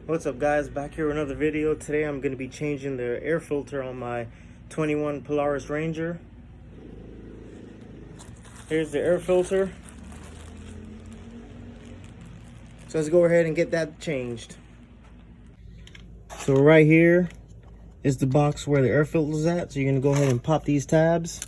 What's up, guys? Back here with another video. Today I'm going to be changing the air filter on my 21 Polaris Ranger. Here's the air filter. So let's go ahead and get that changed. So right here is the box where the air filter is at. So you're going to go ahead and pop these tabs.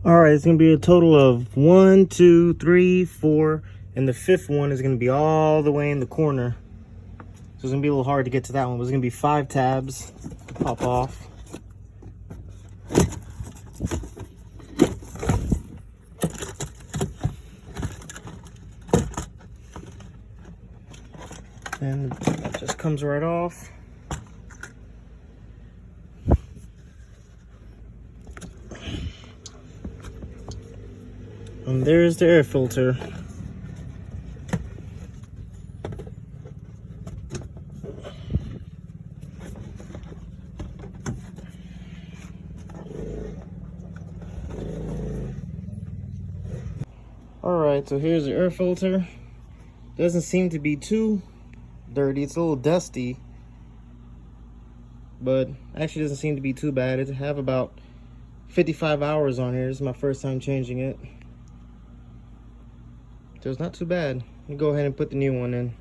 All right, it's gonna be a total of 1, 2, 3, 4, and the fifth one is gonna be all the way in the corner. So it's gonna be a little hard to get to that one, but it's gonna be 5 tabs to pop off. And that just comes right off. And there's the air filter. Alright, so here's the air filter. Doesn't seem to be too dirty. It's a little dusty, but actually doesn't seem to be too bad. It have about 55 hours on here. This is my first time changing it. So it's not too bad. Let me go ahead and put the new one in.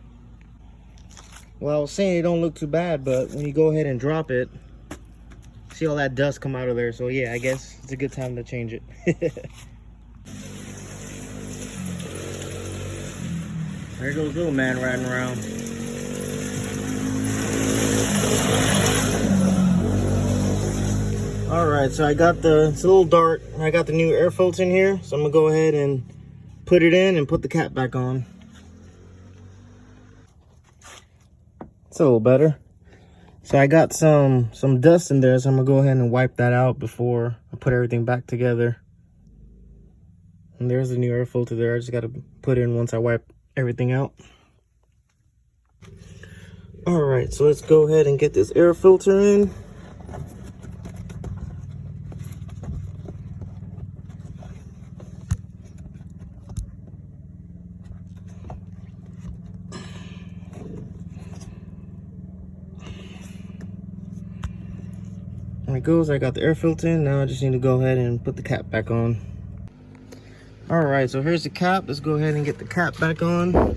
Well, I was saying it don't look too bad, but when you go ahead and drop it, see all that dust come out of there. So yeah, I guess it's a good time to change it. There goes little man riding around. Alright, so it's a little dark. I got the new air filter in here, so I'm gonna go ahead and put it in and put the cap back on. It's a little better. So I got some dust in there, so I'm gonna go ahead and wipe that out before I put everything back together. And there's the new air filter there. I just gotta put it in once I wipe everything out. Alright, so let's go ahead and get this air filter in. There it goes. I got the air filter in. Now I just need to go ahead and put the cap back on. Alright, so here's the cap. Let's go ahead and get the cap back on.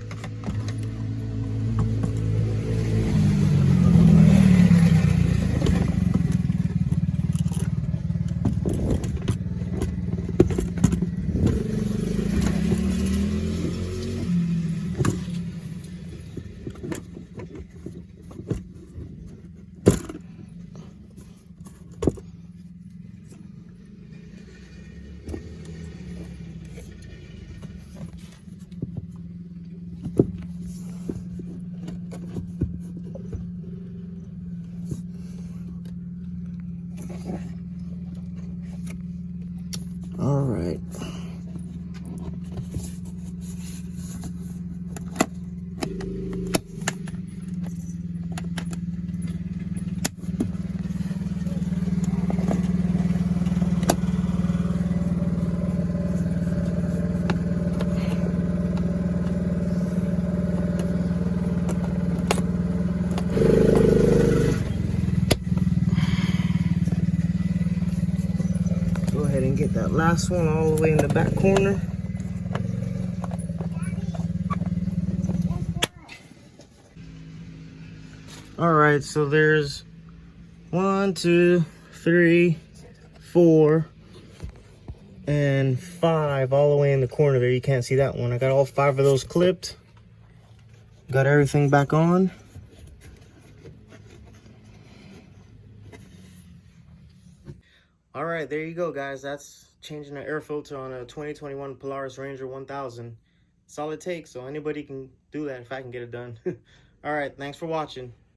All right. Go ahead and get that last one all the way in the back corner. All right, so there's 1, 2, 3, 4, and 5 all the way in the corner there. You can't see that one. I got all 5 of those clipped. Got everything back on. All right, there you go, guys. That's changing the air filter on a 2021 Polaris Ranger 1000. That's all it takes, so anybody can do that if I can get it done. All right, thanks for watching.